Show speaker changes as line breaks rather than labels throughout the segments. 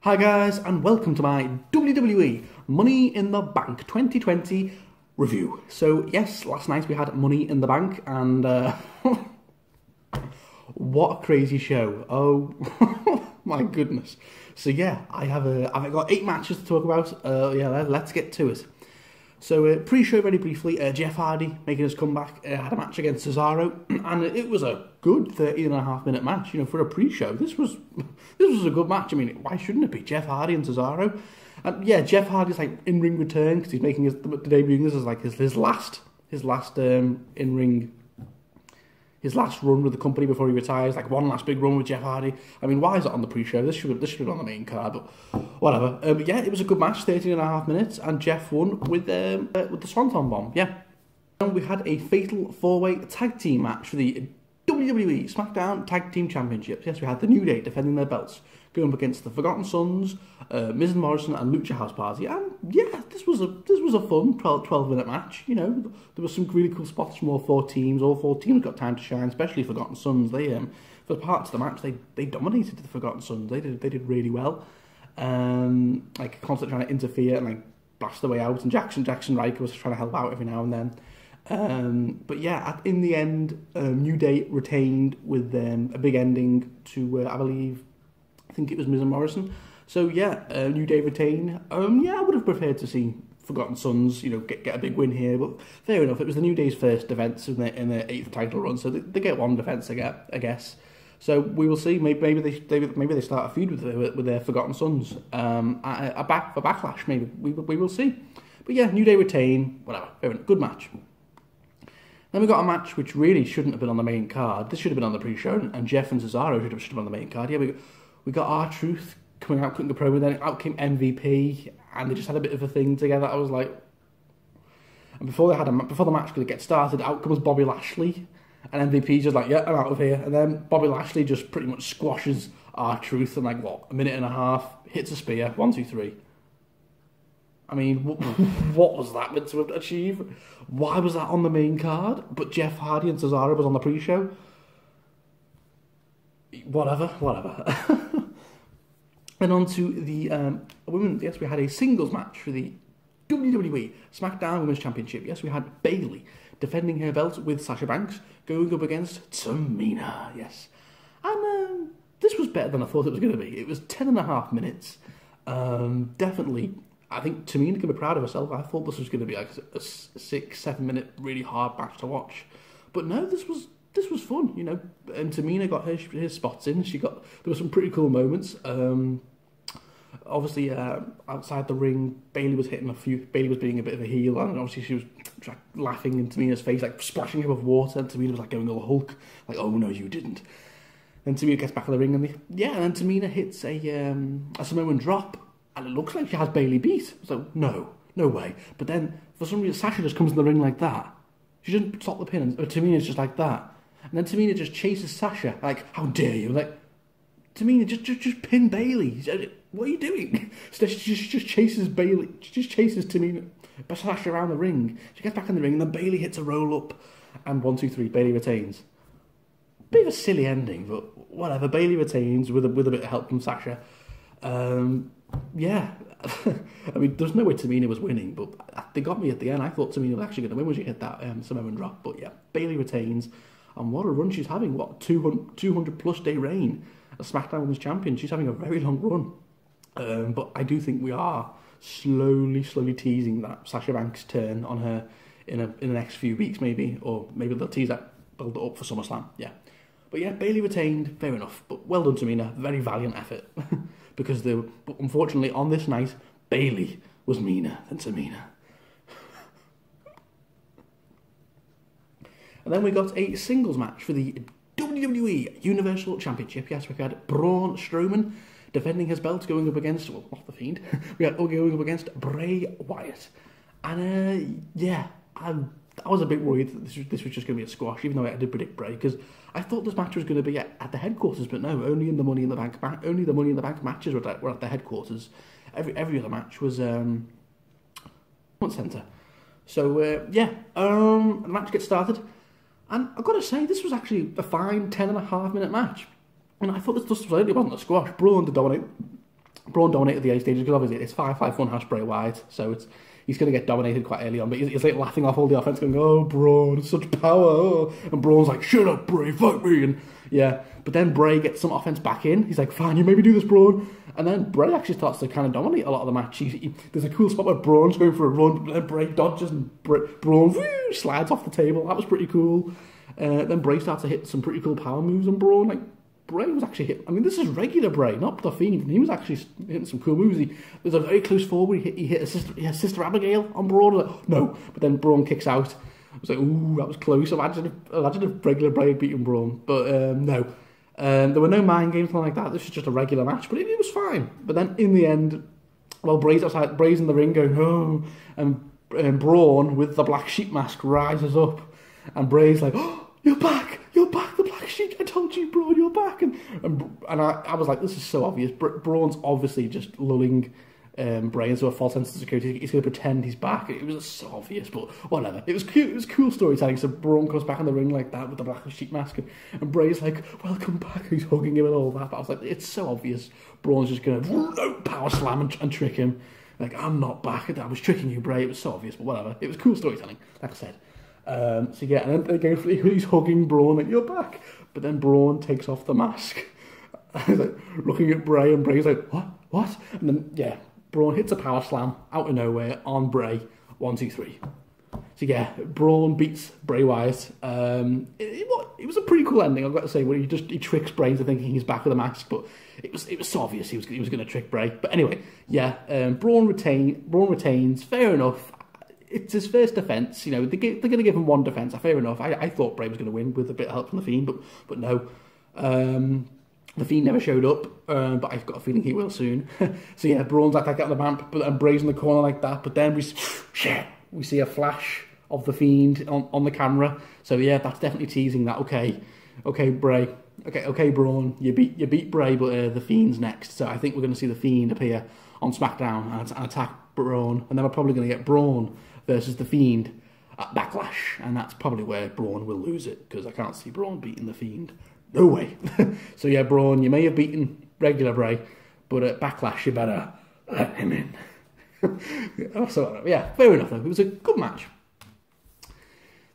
Hi guys, and welcome to my WWE Money in the Bank 2020 review. So yes, last night we had Money in the Bank, and what a crazy show. Oh my goodness. So yeah, I've got 8 matches to talk about. Let's get to it. So pre-show very briefly, Jeff Hardy making his comeback, had a match against Cesaro, and it was a good 13.5-minute match. You know, for a pre-show, this was a good match. I mean, why shouldn't it be? Jeff Hardy and Cesaro, and yeah, Jeff Hardy's like in-ring return because he's making his debuting this as like his last in-ring. His last run with the company before he retires, like one last big run with Jeff Hardy. I mean, why is it on the pre-show? This should have been on the main card, but whatever. But yeah, it was a good match, 13.5 minutes, and Jeff won with the Swanton Bomb. Yeah. And we had a fatal 4-way tag team match for the WWE SmackDown Tag Team Championships. Yes, we had the New Day defending their belts, going up against the Forgotten Sons, Miz and Morrison, and Lucha House Party. And yeah, this was a fun 12-minute match. You know, there were some really cool spots from all 4 teams. All 4 teams got time to shine, especially Forgotten Sons. They for parts of the match they dominated the Forgotten Sons. They did really well. Like constantly trying to interfere and like blast their way out. And Jackson Riker was trying to help out every now and then. But yeah, in the end, New Day retained with a big ending to I think it was Miz and Morrison. So yeah, New Day retain. Yeah, I would have preferred to see Forgotten Sons, you know, get a big win here, but fair enough. It was the New Day's first defense in their 8th title run, so they get one defense, I guess. So we will see. Maybe they start a feud with their Forgotten Sons. A backlash. Maybe we will see. But yeah, New Day retain. Whatever. Fair enough. Good match. Then we got a match which really shouldn't have been on the main card. This should have been on the pre-show, and Jeff and Cesaro should have been on the main card. Yeah, we got R-Truth coming out, cutting the promo, then out came MVP, and they just had a bit of a thing together. I was like, and before the match could get started, out comes Bobby Lashley, and MVP's just like, yeah, I'm out of here. And then Bobby Lashley just pretty much squashes R-Truth in like a minute and a half, hits a spear, 1, 2, 3. I mean, what was that meant to achieve? Why was that on the main card? But Jeff Hardy and Cesaro was on the pre-show? Whatever. Then on to the women. Yes, we had a singles match for the WWE SmackDown Women's Championship. Yes, we had Bayley defending her belt with Sasha Banks going up against Tamina. Yes. And this was better than I thought it was going to be. It was 10.5 minutes. Definitely, I think Tamina can be proud of herself. I thought this was going to be like a 6-7 minute really hard match to watch. But no, this was fun, you know. And Tamina got her spots in. There were some pretty cool moments. Obviously, outside the ring, Bayley was being a bit of a heel, and obviously she was like laughing in Tamina's face, like splashing her with water. And Tamina was like going all Hulk, like, "Oh no, you didn't." Then Tamina gets back in the ring, and then Tamina hits a Samoan drop, and it looks like she has Bayley beat. So no way. But then for some reason, Sasha just comes in the ring like that. She doesn't stop the pin, and Tamina's just like that. And then Tamina just chases Sasha, like, how dare you? Like, Tamina, just pin Bayley. What are you doing? So she just chases Bayley. She just chases Tamina, Sasha around the ring. She gets back in the ring, and then Bayley hits a roll-up. And 1, 2, 3, Bayley retains. Bit of a silly ending, but whatever. Bayley retains with a bit of help from Sasha. Yeah. I mean, there's no way Tamina was winning, but they got me at the end. I thought Tamina was actually going to win when she hit that Samoan drop. But yeah, Bayley retains. And what a run she's having. What, 200 plus day reign as SmackDown Women's Champion. She's having a very long run. But I do think we are slowly teasing that Sasha Banks turn on her in the next few weeks, maybe. Or maybe they'll tease that, build it up for SummerSlam. Yeah. But yeah, Bayley retained. Fair enough. But well done, Tamina. Very valiant effort. Because unfortunately, on this night, Bayley was meaner than Tamina. And then we got a singles match for the WWE Universal Championship. Yes, we had Braun Strowman defending his belt, going up against, well, not The Fiend. We had going up against Bray Wyatt. And I was a bit worried that this was just going to be a squash, even though I did predict Bray, because I thought this match was going to be at the headquarters, but no, only the Money in the Bank matches were at the headquarters. Every other match was front centre. So the match gets started. And I've got to say, this was actually a fine 10.5 minute match. And I thought this really wasn't a squash. Braun to dominate. Braun dominated the A stages because obviously it's 5-5 funhouse Bray Wyatt, so he's going to get dominated quite early on, but he's like laughing off all the offense, going, "Oh, Braun, such power!" Oh. And Braun's like, "Shut up, Bray, fight me!" And yeah, but then Bray gets some offense back in. He's like, "Fine, you made me do this, Braun." And then Bray actually starts to kind of dominate a lot of the match. There's a cool spot where Braun's going for a run, but then Bray dodges and Braun slides off the table. That was pretty cool. Then Bray starts to hit some pretty cool power moves on Braun. Like, Bray was actually hit. I mean, this is regular Bray, not the Fiend. And he was actually hitting some cool moves. There's a very close forward. He hit Sister Abigail on Braun. Like, no, but then Braun kicks out. I was like, ooh, that was close. Imagine if regular Bray had beaten Braun. But no. There were no mind games, nothing like that. This was just a regular match, but it was fine. But then in the end, well, Bray's outside, Bray's in the ring going, "Oh," and Braun with the black sheep mask rises up, and Bray's like, "Oh, you're back, the black sheep. I told you, Braun, you're back." And I was like, this is so obvious. Braun's obviously just lulling Bray into a false sense of security. He's going to pretend he's back. It was so obvious, but whatever. It was cute. It was cool storytelling. So Braun comes back in the ring like that with the black sheep mask, and Bray's like, "Welcome back." He's hugging him and all that. But I was like, it's so obvious. Braun's just going to power slam and trick him. Like, "I'm not back. I was tricking you, Bray." It was so obvious, but whatever. It was cool storytelling, like I said. So yeah, and then again, he's hugging Braun like, "You're back." But then Braun takes off the mask. He's like looking at Bray, and Bray's like, "What?" And then yeah, Braun hits a power slam out of nowhere on Bray. 1, 2, 3. So yeah, Braun beats Bray Wyatt. It was a pretty cool ending, I've got to say, where he tricks Bray into thinking he's back with a mask, but it was so obvious he was going to trick Bray. But anyway, yeah, Braun retains. Fair enough. It's his first defence. You know, they're going to give him one defence. Fair enough. I thought Bray was going to win with a bit of help from the Fiend, but no. The Fiend never showed up, but I've got a feeling he will soon. So yeah, Braun's like that on the ramp, and Bray's in the corner like that. But then we see a flash of the Fiend on the camera. So yeah, that's definitely teasing that. Okay, Bray. Okay, Braun. You beat Bray, but the Fiend's next. So I think we're going to see the Fiend appear on SmackDown and attack Braun, and then we're probably going to get Braun versus the Fiend at Backlash, and that's probably where Braun will lose it, because I can't see Braun beating the Fiend. No way. So yeah, Braun, you may have beaten regular Bray, but at Backlash you better let him in. So yeah, fair enough though. It was a good match.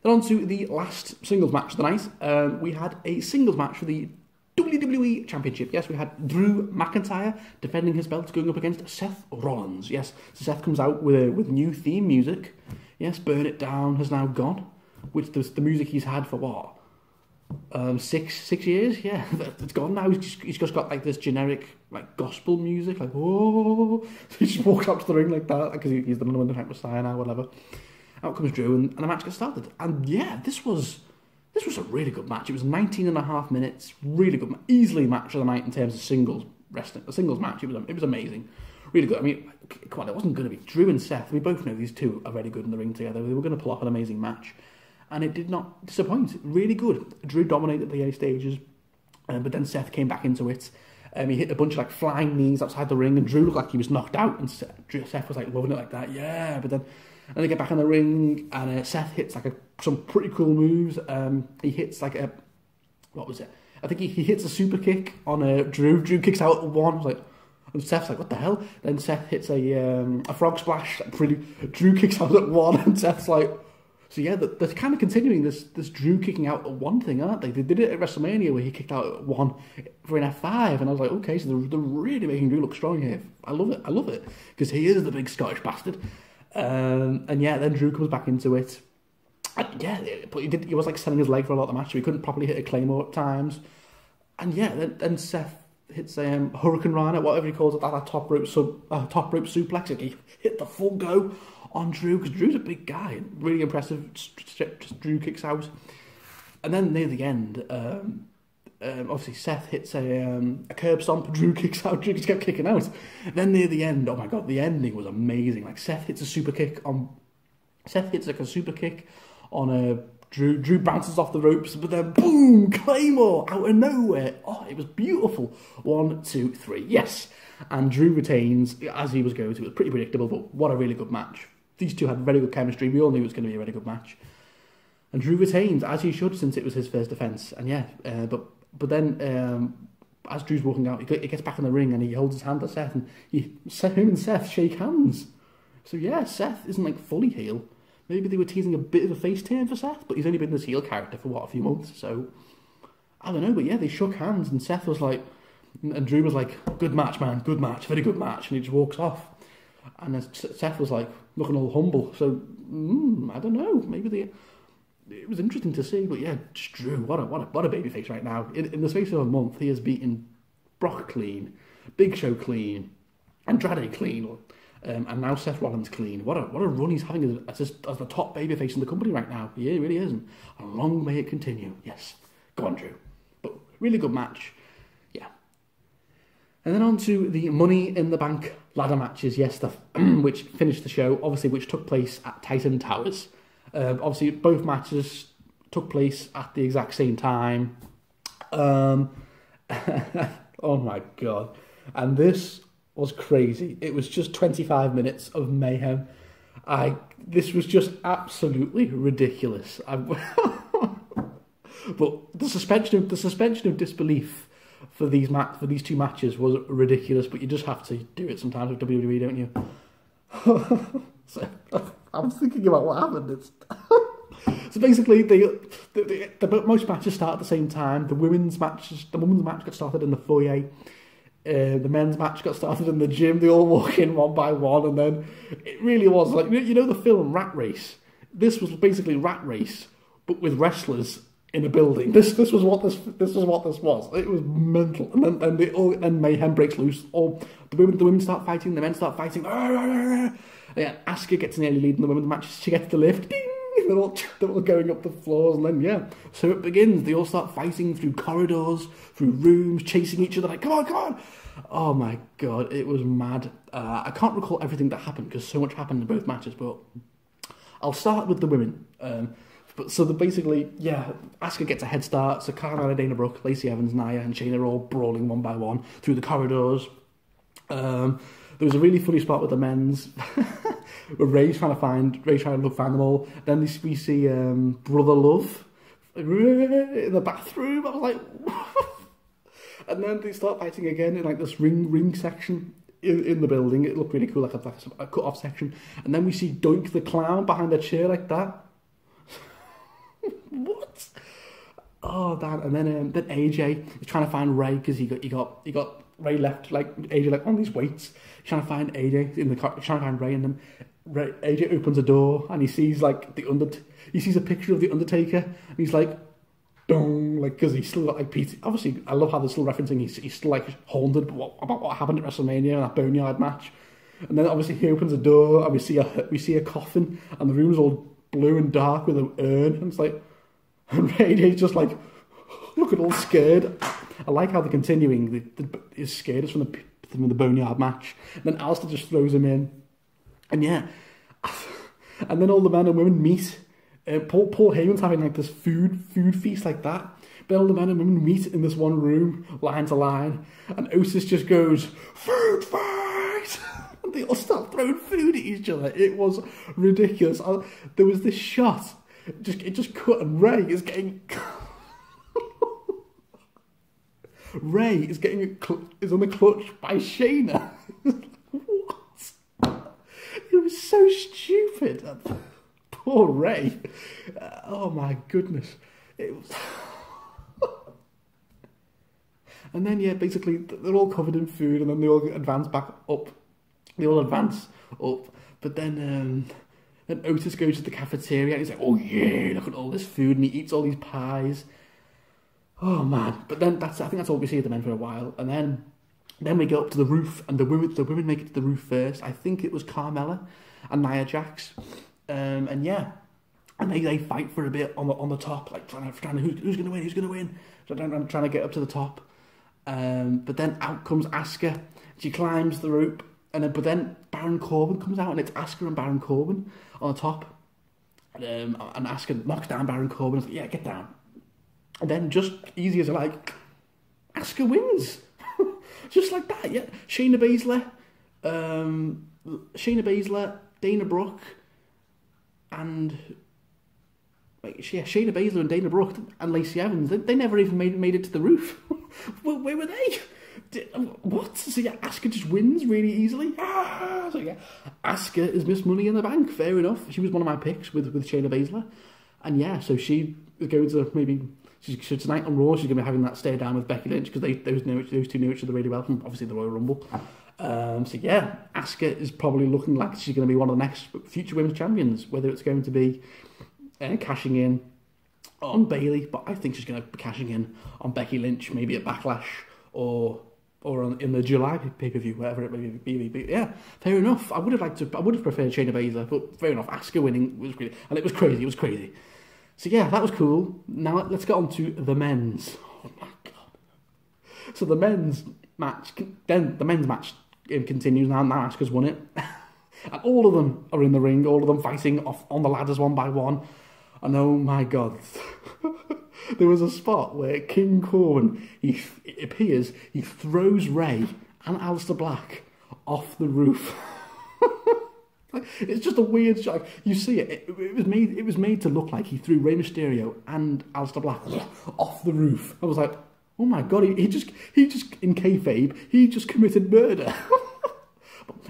Then on to the last singles match of the night. We had a singles match for the WWE Championship. Yes, we had Drew McIntyre defending his belt, going up against Seth Rollins. Yes, so Seth comes out with new theme music. Yes, Burn It Down has now gone, which the music he's had for what? 6 years. Yeah, it's gone now. He's just got like this generic like gospel music, like whoa. So he just walks up to the ring like that because he's the number one type Messiah now, whatever. Out comes Drew, and the match gets started. And yeah, this was a really good match. It was 19.5 minutes, really good, easily match of the night in terms of singles wrestling. The singles match, it was amazing, really good. I mean, come on, it wasn't going to be Drew and Seth. We both know these two are very good in the ring together. They were going to pull off an amazing match, and it did not disappoint. Really good. Drew dominated the A stages, but then Seth came back into it. He hit a bunch of like flying knees outside the ring, and Drew looked like he was knocked out, and Seth was like loving it like that. Yeah, but then. And they get back in the ring, and Seth hits like some pretty cool moves. He hits like what was it? I think he hits a super kick on Drew. Drew kicks out at one. And Seth's like, what the hell? Then Seth hits a frog splash. Drew kicks out at one, and Seth's like, so yeah, they're kind of continuing this Drew kicking out at one thing, aren't they? They did it at WrestleMania where he kicked out at one for an F5, and I was like, okay, so they're really making Drew look strong here. I love it because he is the big Scottish bastard. And yeah, then Drew comes back into it. And yeah, but he was like selling his leg for a lot of the match, so he couldn't properly hit a Claymore at times. And yeah, then Seth hits Hurricane Rana, whatever he calls it, that top rope suplex. Like he hit the full go on Drew, because Drew's a big guy, really impressive. Just Drew kicks out, and then near the end, obviously Seth hits a curb stomp. Drew kicks out. Drew just kept kicking out. Then near the end, oh my god, the ending was amazing. Like Seth hits a super kick on Drew. Drew bounces off the ropes, but then boom, Claymore out of nowhere. Oh, it was beautiful. 1, 2, 3, yes. And Drew retains as he was going to. It was pretty predictable, but what a really good match. These two had very good chemistry. We all knew it was going to be a really good match. And Drew retains as he should, since it was his first defence. And yeah, but then as Drew's walking out, he gets back in the ring and he holds his hand to Seth, and him and Seth shake hands. So yeah, Seth isn't like fully heel. Maybe they were teasing a bit of a face turn for Seth, but he's only been this heel character for a few months, so I don't know. But yeah, they shook hands, and Seth was like, and Drew was like, "Good match, man, good match, very good match," and he just walks off. And then Seth was like looking all humble. So I don't know. Maybe it was interesting to see, but yeah, just Drew, what a babyface right now. In the space of a month, he has beaten Brock clean, Big Show clean, Andrade clean, and now Seth Rollins clean. What a run he's having as the top babyface in the company right now. Yeah, he really is. And a long may it continue. Yes, go on, Drew. But really good match. Yeah. And then on to the Money in the Bank ladder matches, yes, which finished the show, obviously, which took place at Titan Towers. Obviously, both matches took place at the exact same time. Oh my God. And this was crazy. It was just 25 minutes of mayhem. This was just absolutely ridiculous. But the suspension of disbelief for these two matches was ridiculous. But you just have to do it sometimes with WWE, don't you? So, I'm thinking about what happened. So basically, most matches start at the same time. The women's match got started in the foyer. The men's match got started in the gym. They all walk in one by one, and then it really was like, you know the film Rat Race. This was basically Rat Race, but with wrestlers in a building. This was what this was. It was mental, and then mayhem breaks loose. All the women start fighting. The men start fighting. Yeah, Asuka gets an early lead in the women's match. She gets the lift. Ding! They're all going up the floors, and then yeah, so it begins. They all start fighting through corridors, through rooms, chasing each other. Like, come on! Oh my God, it was mad. I can't recall everything that happened because so much happened in both matches, but I'll start with the women. Basically, yeah, Asuka gets a head start. So Carmella, Dana Brooke, Lacey Evans, Nia, and Shayna are all brawling one by one through the corridors. There was a really funny spot with the men's where Ray's trying to find them all. Then we see Brother Love in the bathroom. I was like, and then they start fighting again in like this ring section in the building. It looked really cool, like a cut off section. And then we see Doink the Clown behind a chair like that. What? Oh, that. And then AJ is trying to find Ray because he got Ray left, like AJ, like on these weights. He's trying to find AJ in the car, trying to find Ray, and then AJ opens a door and he sees like he sees a picture of the Undertaker, and he's like, dong, like, because he's still got like Peter. Obviously, I love how they're still referencing he's still like haunted about what happened at WrestleMania in that Boneyard match. And then obviously he opens a door and we see a coffin, and the room's all blue and dark with an urn, and it's like, and AJ's just like looking all scared. I like how they're continuing. His scared is from the Boneyard match. And then Alistair just throws him in. And yeah. And then all the men and women meet. Paul Heyman's having like this food feast like that. But all the men and women meet in this one room, line to line. And Otis just goes, food fight! And they all start throwing food at each other. It was ridiculous. There was this shot. It just cut, and Ray is getting... Ray is on the clutch by Shayna. What? It was so stupid. Poor Ray. Oh my goodness. It was. And then yeah, basically they're all covered in food, and then they all advance back up. But then Otis goes to the cafeteria and he's like, "Oh yeah, look at all this food," and he eats all these pies. Oh man! But then I think that's all we see of the men for a while, and then we go up to the roof, and the women make it to the roof first. I think it was Carmella and Nia Jax, and yeah, and they fight for a bit on the top, like trying to who's going to win, so I'm trying to get up to the top, but then out comes Asuka. She climbs the rope, but then Baron Corbin comes out, and it's Asuka and Baron Corbin on the top, and Asuka knocks down Baron Corbin. It's like, yeah, get down. And then, just easy as like, Asuka wins. Just like that, yeah. Shayna Baszler, Dana Brooke, and Like, yeah, Shayna Baszler and Dana Brooke and Lacey Evans, they never even made it to the roof. Where were they? What? So yeah, Asuka just wins really easily. So yeah, Asuka is Miss Money in the Bank. Fair enough. She was one of my picks with Shayna Baszler, and yeah, so she is going to so tonight on Raw she's going to be having that stare down with Becky Lynch because those two knew each other really well from obviously the Royal Rumble. So yeah, Asuka is probably looking like she's going to be one of the next future women's champions. Whether it's going to be cashing in on Bayley, but I think she's going to be cashing in on Becky Lynch, maybe at Backlash or in the July pay-per-view, whatever it may be. But yeah, fair enough. I would have preferred Shayna Baszler, but fair enough. Asuka winning was great, and it was crazy. So yeah, that was cool. Now let's get on to the men's. Oh my god! So the men's match continues now. Now Asuka's won it, and all of them are in the ring. All of them fighting off on the ladders one by one. And oh my god, there was a spot where King Corbin, it appears he throws Ray and Aleister Black off the roof. It's just a weird shot. You see it. It was made to look like he threw Rey Mysterio and Aleister Black off the roof. I was like, oh my god, he just in kayfabe, he just committed murder.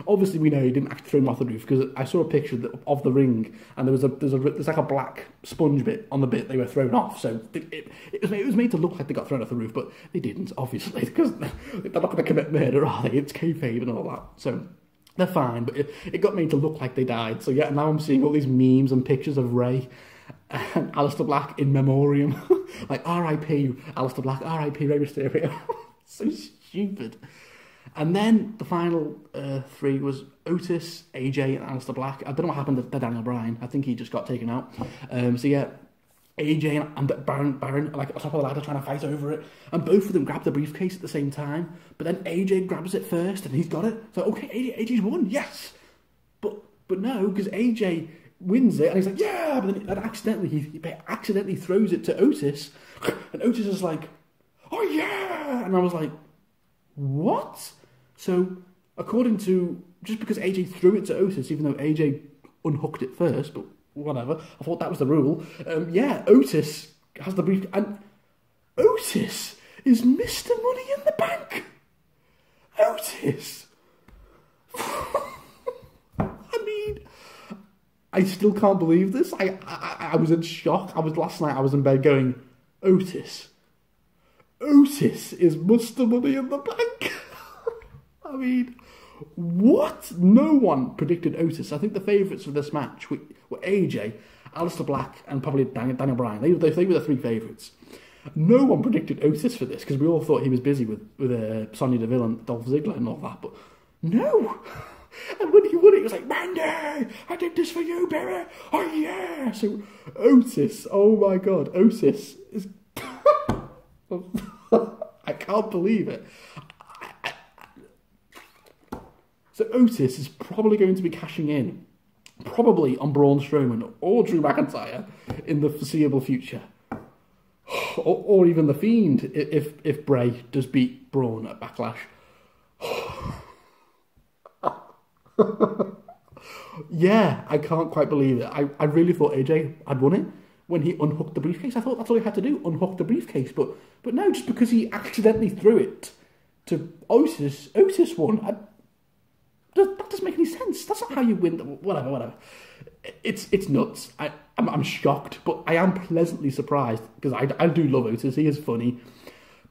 Obviously, we know he didn't actually throw him off the roof because I saw a picture of the ring and there's like a black sponge bit on the bit they were thrown off. So it was made to look like they got thrown off the roof, but they didn't, obviously, because they're not going to commit murder, are they? It's kayfabe and all that. So they're fine, but it got made to look like they died. So yeah, now I'm seeing all these memes and pictures of Ray and Aleister Black in memoriam, like R.I.P. Aleister Black, R.I.P. Rey Mysterio. So stupid. And then the final three was Otis, AJ, and Aleister Black. I don't know what happened to Daniel Bryan. I think he just got taken out. So yeah, AJ and Baron are like at the top of the ladder trying to fight over it. And both of them grab the briefcase at the same time. But then AJ grabs it first and he's got it. So okay, AJ's won, yes. But no, because AJ wins it and he's like, yeah. But then he accidentally throws it to Otis. And Otis is like, oh yeah. And I was like, what? So, according to, just because AJ threw it to Otis, even though AJ unhooked it first, but whatever, I thought that was the rule. Yeah, Otis has the brief, and Otis is Mr. Money in the Bank. Otis. I mean, I still can't believe this. I was in shock. Last night I was in bed going, Otis is Mr. Money in the Bank. I mean, what? No one predicted Otis. I think the favourites for this match were AJ, Aleister Black, and probably Daniel Bryan. They were the three favourites. No one predicted Otis for this because we all thought he was busy with Sonya Deville and Dolph Ziggler and all that. But no. And when he won it, he was like, Mandy, I did this for you, baby. Oh yeah. So Otis, oh my god, Otis is. I can't believe it. So Otis is probably going to be cashing in, probably on Braun Strowman or Drew McIntyre in the foreseeable future, or even the Fiend if Bray does beat Braun at Backlash. Yeah, I can't quite believe it. I really thought AJ had won it when he unhooked the briefcase. I thought that's all he had to do, unhook the briefcase. But no, just because he accidentally threw it to Otis won. That doesn't make any sense. That's not how you win. Whatever. It's nuts. I'm shocked, but I am pleasantly surprised because I do love Otis. He is funny.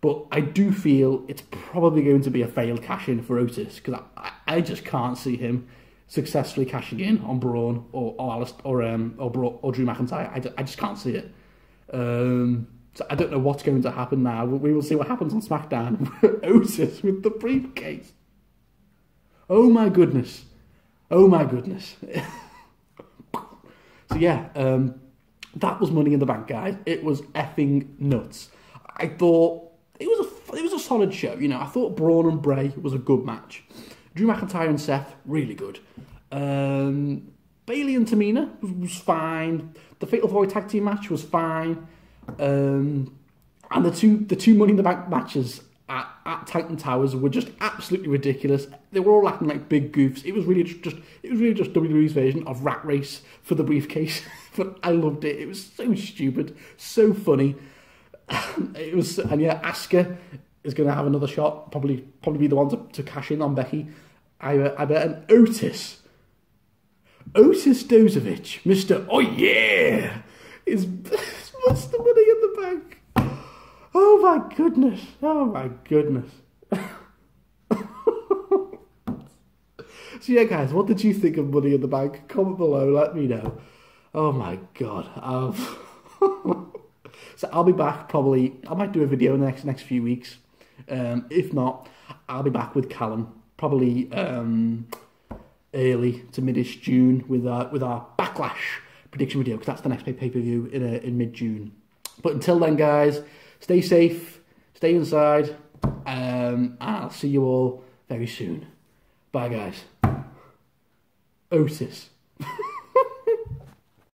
But I do feel it's probably going to be a failed cash-in for Otis because I just can't see him successfully cashing in on Braun or Drew McIntyre. I just can't see it. So I don't know what's going to happen now. We will see what happens on SmackDown. Otis with the briefcase. Oh my goodness. So yeah, that was Money in the Bank, guys. It was effing nuts. I thought it was a solid show. You know, I thought Braun and Bray was a good match. Drew McIntyre and Seth, really good. Bayley and Tamina was fine. The Fatal 4-Way Tag Team match was fine. And the two Money in the Bank matches at Titan Towers were just absolutely ridiculous. They were all acting like big goofs. It was really just WWE's version of Rat Race for the briefcase but I loved it. It was so stupid, so funny. It was, and yeah, Asuka is going to have another shot. Probably be the one to cash in on Becky. I bet an Otis Dozovic, Mr. Oh yeah, is what's the money in the bank? Oh my goodness! Oh my goodness! So yeah, guys, what did you think of Money in the Bank? Comment below, let me know. Oh my god! So I'll be back probably. I might do a video in the next few weeks. If not, I'll be back with Callum probably early to mid-ish June with our Backlash prediction video, because that's the next pay-per-view in mid-June. But until then, guys, stay safe, stay inside, and I'll see you all very soon. Bye, guys. Otis.